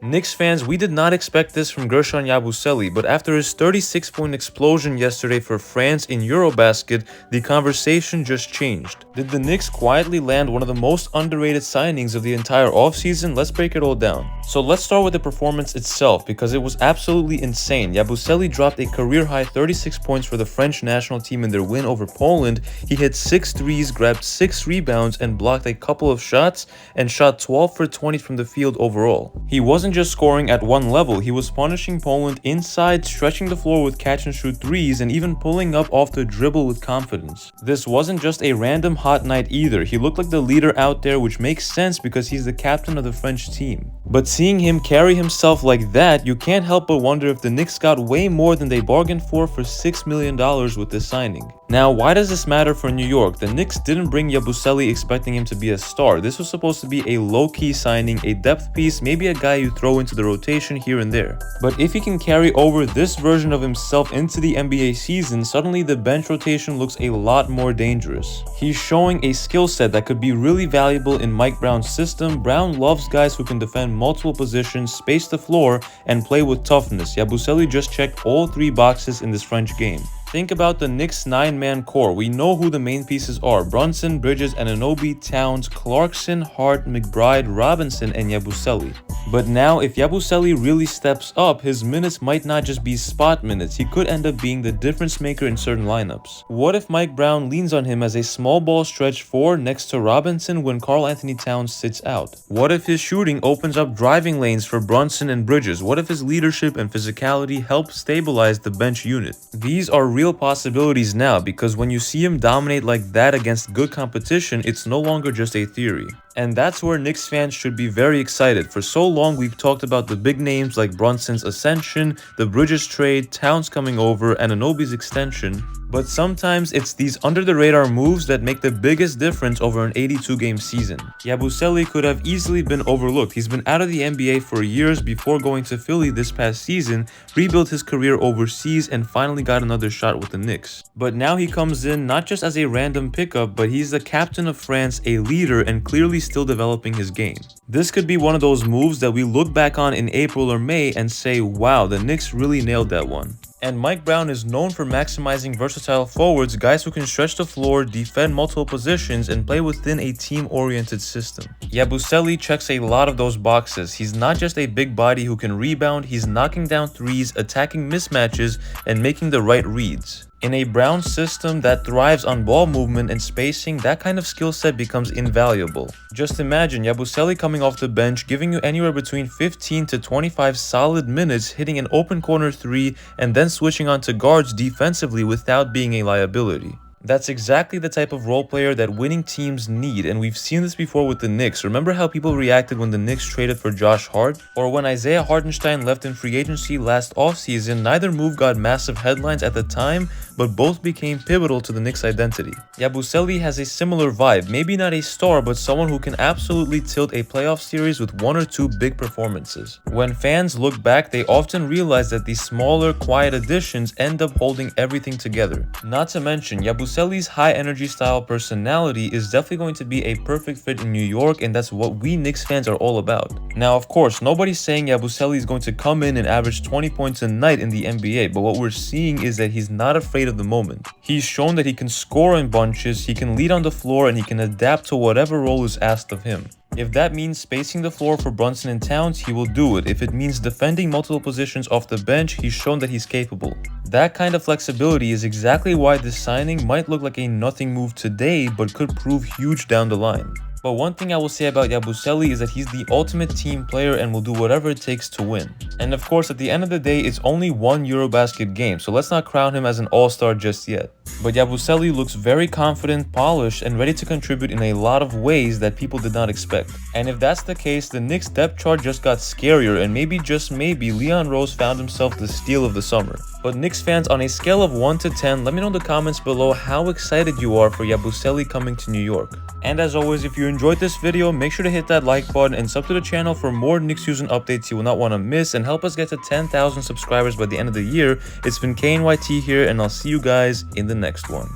Knicks fans, we did not expect this from Guerschon Yabusele, but after his 36-point explosion yesterday for France in EuroBasket, the conversation just changed. Did the Knicks quietly land one of the most underrated signings of the entire offseason? Let's break it all down. So let's start with the performance itself, because it was absolutely insane. Yabusele dropped a career-high 36 points for the French national team in their win over Poland. He hit 6 threes, grabbed 6 rebounds, and blocked a couple of shots, and shot 12 for 20 from the field overall. He wasn't just scoring at one level, he was punishing Poland inside, stretching the floor with catch-and-shoot threes, and even pulling up off the dribble with confidence. This wasn't just a random hot night either. He looked like the leader out there, which makes sense because he's the captain of the French team. But seeing him carry himself like that, you can't help but wonder if the Knicks got way more than they bargained for $6 million with this signing. Now, why does this matter for New York? The Knicks didn't bring Yabusele expecting him to be a star. This was supposed to be a low-key signing, a depth piece, maybe a guy you throw into the rotation here and there. But if he can carry over this version of himself into the NBA season, suddenly the bench rotation looks a lot more dangerous. He's showing a skill set that could be really valuable in Mike Brown's system. Brown loves guys who can defend multiple positions, space the floor, and play with toughness. Yabusele just checked all 3 boxes in this French game. Think about the Knicks' 9-man core. We know who the main pieces are: Brunson, Bridges, Anunoby, Towns, Clarkson, Hart, McBride, Robinson, and Yabusele. But now, if Yabusele really steps up, his minutes might not just be spot minutes. He could end up being the difference maker in certain lineups. What if Mike Brown leans on him as a small ball stretch 4 next to Robinson when Karl Anthony Towns sits out? What if his shooting opens up driving lanes for Brunson and Bridges? What if his leadership and physicality help stabilize the bench unit? These are real possibilities now, because when you see him dominate like that against good competition, it's no longer just a theory. And that's where Knicks fans should be very excited. For so long, we've talked about the big names like Brunson's ascension, the Bridges trade, Towns coming over, and Anunoby's extension. But sometimes it's these under-the-radar moves that make the biggest difference over an 82-game season. Yabusele could have easily been overlooked. He's been out of the NBA for years before going to Philly this past season, rebuilt his career overseas, and finally got another shot with the Knicks. But now he comes in not just as a random pickup, but he's the captain of France, a leader, and clearly still developing his game. This could be one of those moves that we look back on in April or May and say, wow, the Knicks really nailed that one. And Mike Brown is known for maximizing versatile forwards, guys who can stretch the floor, defend multiple positions, and play within a team-oriented system. Yabusele checks a lot of those boxes. He's not just a big body who can rebound, he's knocking down threes, attacking mismatches, and making the right reads. In a Brown system that thrives on ball movement and spacing, that kind of skill set becomes invaluable. Just imagine Yabusele coming off the bench, giving you anywhere between 15 to 25 solid minutes, hitting an open corner 3, and then switching on to guards defensively without being a liability. That's exactly the type of role player that winning teams need, and we've seen this before with the Knicks. Remember how people reacted when the Knicks traded for Josh Hart? Or when Isaiah Hartenstein left in free agency last offseason? Neither move got massive headlines at the time, but both became pivotal to the Knicks' identity. Yabusele has a similar vibe, maybe not a star, but someone who can absolutely tilt a playoff series with 1 or 2 big performances. When fans look back, they often realize that these smaller, quiet additions end up holding everything together. Not to mention, Yabusele's high-energy style personality is definitely going to be a perfect fit in New York, and that's what we Knicks fans are all about. Now, of course, nobody's saying Yabusele is going to come in and average 20 points a night in the NBA, but what we're seeing is that he's not afraid of the moment. He's shown that he can score in bunches, he can lead on the floor, and he can adapt to whatever role is asked of him. If that means spacing the floor for Brunson and Towns, he will do it. If it means defending multiple positions off the bench, he's shown that he's capable. That kind of flexibility is exactly why this signing might look like a nothing move today, but could prove huge down the line. But one thing I will say about Yabusele is that he's the ultimate team player and will do whatever it takes to win. And of course, at the end of the day, it's only one EuroBasket game, so let's not crown him as an all-star just yet. But Yabusele looks very confident, polished, and ready to contribute in a lot of ways that people did not expect. And if that's the case, the Knicks depth chart just got scarier, and maybe, just maybe, Leon Rose found himself the steal of the summer. But Knicks fans, on a scale of 1 to 10, let me know in the comments below how excited you are for Yabusele coming to New York. And as always, if you enjoyed this video, make sure to hit that like button and sub to the channel for more Knicks news and updates you will not want to miss, and help us get to 10,000 subscribers by the end of the year. It's been KNYT here, and I'll see you guys in the next one.